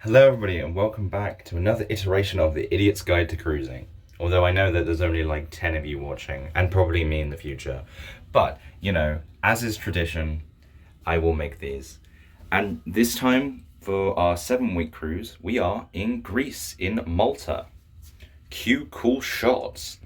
Hello everybody and welcome back to another iteration of the Idiot's Guide to Cruising. Although I know that there's only like 10 of you watching, and probably me in the future. But, as is tradition, I will make these. And this time, for our 7-week cruise, we are in Greece, in Malta. Cue cool shots.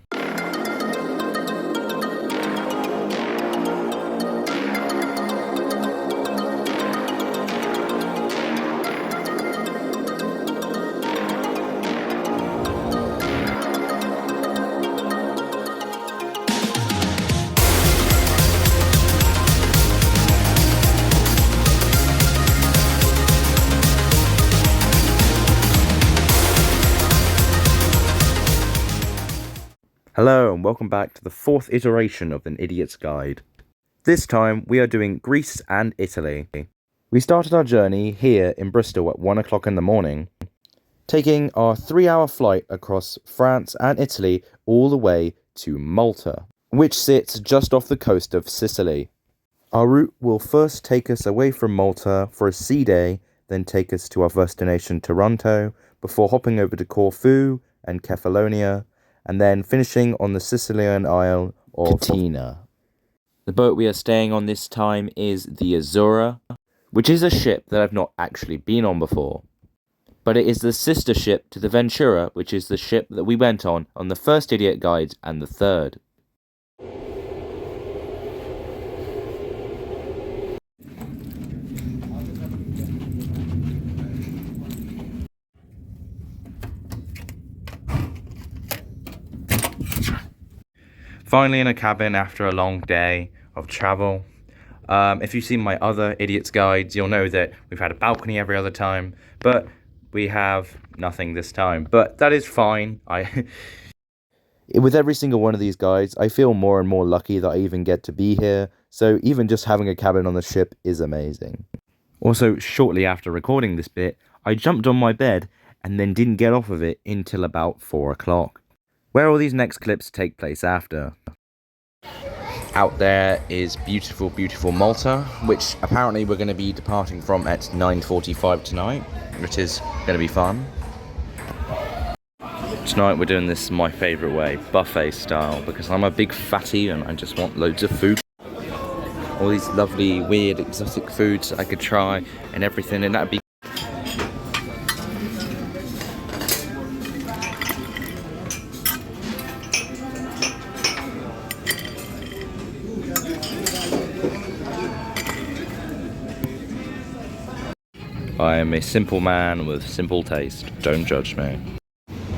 Hello and welcome back to the 4th iteration of An Idiot's Guide. This time we are doing Greece and Italy. We started our journey here in Bristol at 1 o'clock in the morning, taking our 3-hour flight across France and Italy all the way to Malta, which sits just off the coast of Sicily. Our route will first take us away from Malta for a sea day, then take us to our first destination, Toronto, before hopping over to Corfu and Kefalonia, and then finishing on the Sicilian isle of Catena. The boat we are staying on this time is the Azura, which is a ship that I've not actually been on before. But it is the sister ship to the Ventura, which is the ship that we went on the first Idiot Guide and the third. Finally in a cabin after a long day of travel. If you've seen my other Idiot's Guides, you'll know that we've had a balcony every other time, but we have nothing this time. But that is fine. With every single one of these guides, I feel more and more lucky that I even get to be here, so even just having a cabin on the ship is amazing. Also, shortly after recording this bit, I jumped on my bed and then didn't get off of it until about 4 o'clock. Where all these next clips take place after. Out there is beautiful, beautiful Malta, which apparently we're going to be departing from at 9:45 tonight, which is going to be fun. Tonight we're doing this my favourite way, buffet style, because I'm a big fatty and I just want loads of food. All these lovely, weird, exotic foods I could try and everything, and that'd be I am a simple man with simple taste. Don't judge me.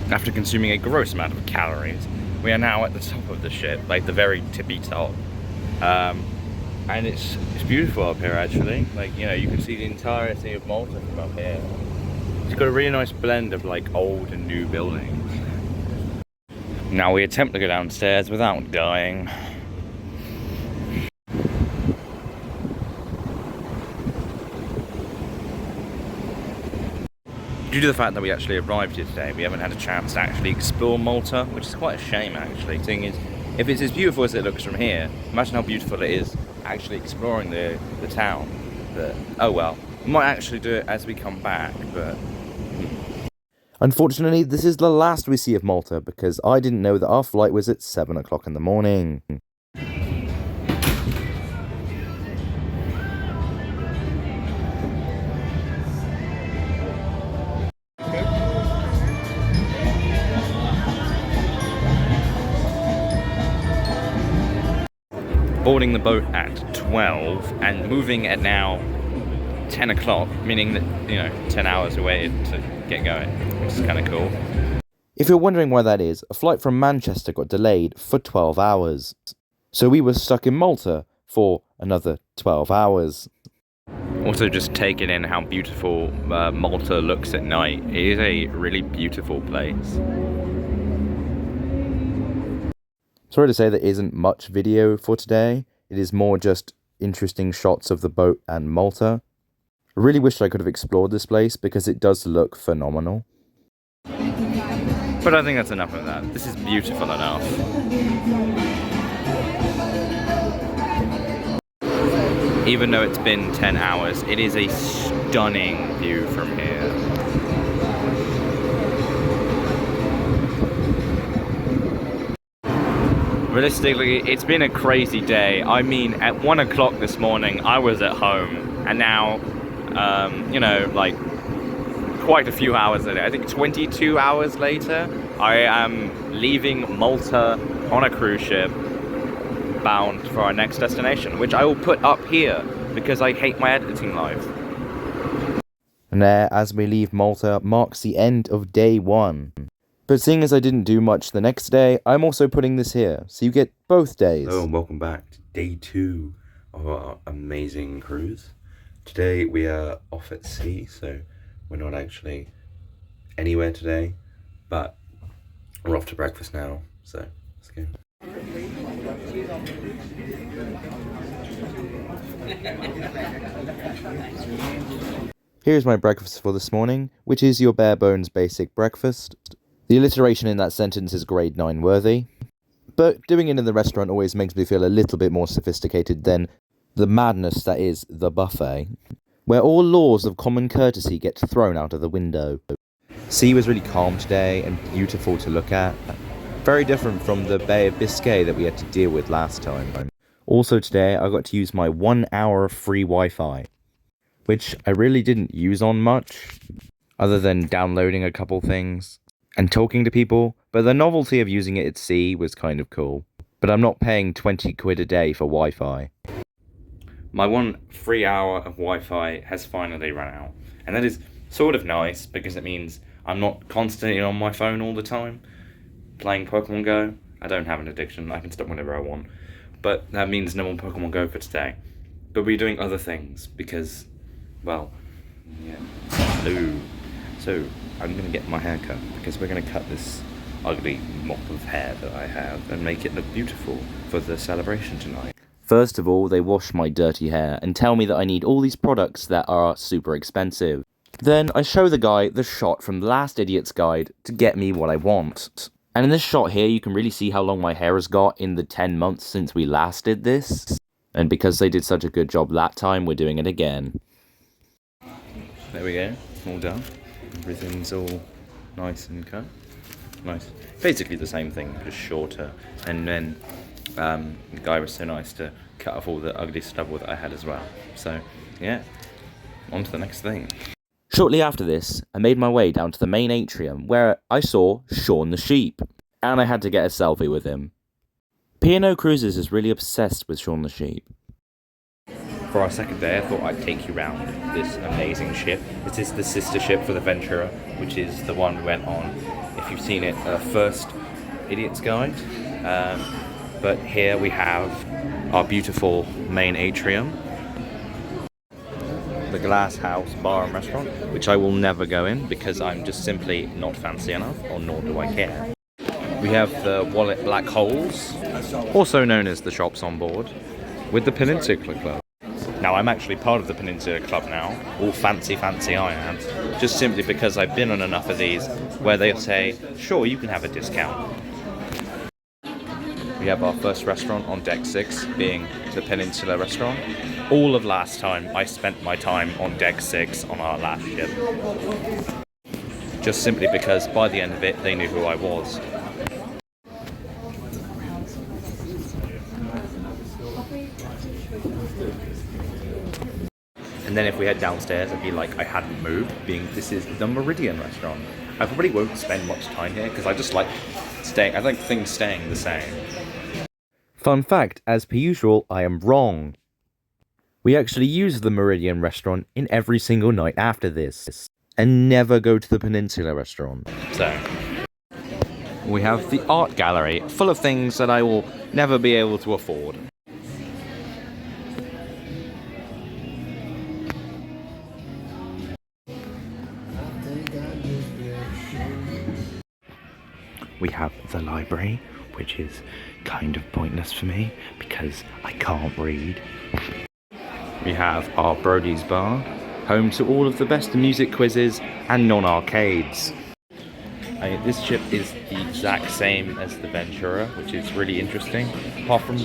After consuming a gross amount of calories, we are now at the top of the ship, like the very tippy top. And it's beautiful up here actually. Like, you can see the entirety of Malta from up here. It's got a really nice blend of like old and new buildings. Now we attempt to go downstairs without dying. Due to the fact that we actually arrived here today, we haven't had a chance to actually explore Malta, which is quite a shame actually. The thing is, if it's as beautiful as it looks from here, imagine how beautiful it is actually exploring the town. But, oh well, we might actually do it as we come back, but... Unfortunately, this is the last we see of Malta, because I didn't know that our flight was at 7 o'clock in the morning. Boarding the boat at 12 and moving at now 10 o'clock, meaning that, 10 hours away to get going, which is kind of cool. If you're wondering why that is, a flight from Manchester got delayed for 12 hours. So we were stuck in Malta for another 12 hours. Also just taking in how beautiful Malta looks at night. It is a really beautiful place. Sorry to say there isn't much video for today. It is more just interesting shots of the boat and Malta. I really wish I could have explored this place because it does look phenomenal. But I think that's enough of that. This is beautiful enough. Even though it's been 10 hours, it is a stunning view from here. Realistically, it's been a crazy day. I mean, at 1 o'clock this morning, I was at home, and now, you know, like, quite a few hours later, I think 22 hours later, I am leaving Malta on a cruise ship, bound for our next destination, which I will put up here, because I hate my editing life. And there, as we leave Malta, marks the end of day 1. But seeing as I didn't do much the next day, I'm also putting this here, so you get both days. Hello and welcome back to day 2 of our amazing cruise. Today we are off at sea, so we're not actually anywhere today, but we're off to breakfast now, so let's go. Here's my breakfast for this morning, which is your bare bones basic breakfast. The alliteration in that sentence is grade 9 worthy, but doing it in the restaurant always makes me feel a little bit more sophisticated than the madness that is the buffet, where all laws of common courtesy get thrown out of the window. Sea was really calm today and beautiful to look at, very different from the Bay of Biscay that we had to deal with last time. Also today I got to use my 1 hour of free Wi-Fi, which I really didn't use on much, other than downloading a couple things and talking to people, but the novelty of using it at sea was kind of cool. But I'm not paying 20 quid a day for Wi-Fi. My 1 free hour of Wi-Fi has finally run out, and that is sort of nice because it means I'm not constantly on my phone all the time playing Pokemon Go. I don't have an addiction, I can stop whenever I want, but that means no more Pokemon Go for today. But we're doing other things because, well, yeah, hello. So I'm gonna get my hair cut because we're gonna cut this ugly mop of hair that I have and make it look beautiful for the celebration tonight. First of all, they wash my dirty hair and tell me that I need all these products that are super expensive. Then I show the guy the shot from the last Idiot's Guide to get me what I want. And in this shot here, you can really see how long my hair has got in the 10 months since we last did this. And because they did such a good job that time, we're doing it again. There we go, all done. Everything's all nice and cut. Nice. Basically the same thing, just shorter. And then the guy was so nice to cut off all the ugly stubble that I had as well. So, yeah, on to the next thing. Shortly after this, I made my way down to the main atrium where I saw Shaun the Sheep, and I had to get a selfie with him. P&O Cruises is really obsessed with Shaun the Sheep. For our second day, I thought I'd take you round this amazing ship. This is the sister ship for the Ventura, which is the one we went on, if you've seen it, first Idiot's Guide. But here we have our beautiful main atrium, the Glass House Bar and Restaurant, which I will never go in because I'm just simply not fancy enough, or nor do I care. We have the Wallet Black Holes, also known as the shops on board, with the Peninsula Club. Now, I'm actually part of the Peninsula Club now, all fancy I am, just simply because I've been on enough of these where they'll say, sure, you can have a discount. We have our first restaurant on deck 6, being the Peninsula Restaurant. All of last time, I spent my time on deck 6 on our last ship. Just simply because by the end of it, they knew who I was. And then if we head downstairs, I'd be like I hadn't moved, being this is the Meridian Restaurant. I probably won't spend much time here because I just like staying. I like things staying the same. Fun fact, as per usual, I am wrong. We actually use the Meridian Restaurant in every single night after this, and never go to the Peninsula Restaurant. So, we have the art gallery, full of things that I will never be able to afford. We have the library, which is kind of pointless for me because I can't read. We have our Brody's Bar, home to all of the best music quizzes and non-arcades. This ship is the exact same as the Ventura, which is really interesting, apart from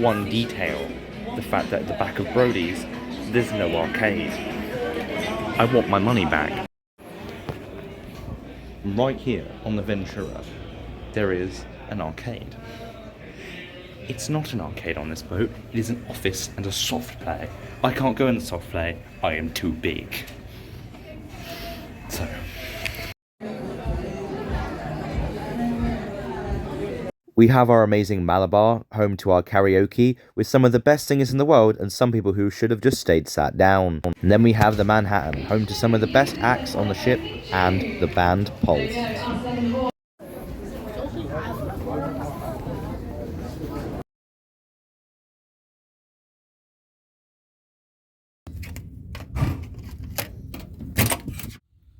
one detail, the fact that at the back of Brody's, there's no arcade. I want my money back. Right here on the Ventura, there is an arcade. It's not an arcade on this boat. It is an office and a soft play. I can't go in the soft play. I am too big. So... we have our amazing Malabar, home to our karaoke, with some of the best singers in the world and some people who should have just stayed sat down. And then we have the Manhattan, home to some of the best acts on the ship, and the band Pulse.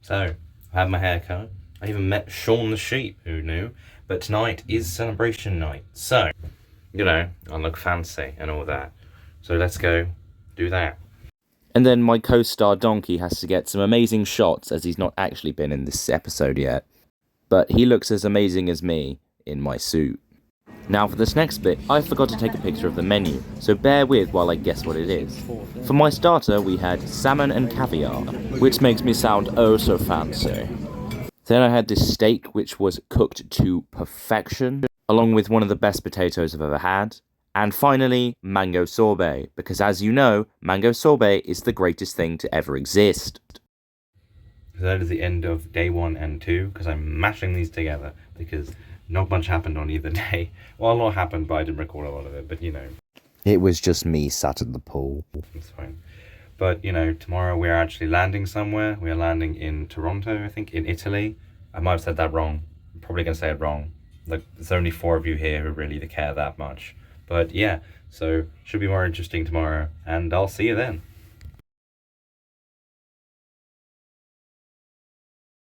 So, I had my hair cut. I even met Sean the Sheep, who knew? But tonight is celebration night, so, you know, I look fancy and all that. So let's go do that. And then my co-star Donkey has to get some amazing shots, as he's not actually been in this episode yet. But he looks as amazing as me in my suit. Now for this next bit, I forgot to take a picture of the menu, so bear with while I guess what it is. For my starter, we had salmon and caviar, which makes me sound oh so fancy. Then I had this steak, which was cooked to perfection, along with one of the best potatoes I've ever had. And finally, mango sorbet, because as you know, mango sorbet is the greatest thing to ever exist. So that is the end of day 1 and 2, because I'm mashing these together, because not much happened on either day. Well, a lot happened, but I didn't record a lot of it, but you know. It was just me sat at the pool. It's fine. But, you know, tomorrow we're actually landing somewhere. We're landing in Toronto, I think, in Italy. I might have said that wrong. I'm probably going to say it wrong. Like, there's only 4 of you here who really care that much. But yeah, so should be more interesting tomorrow, and I'll see you then.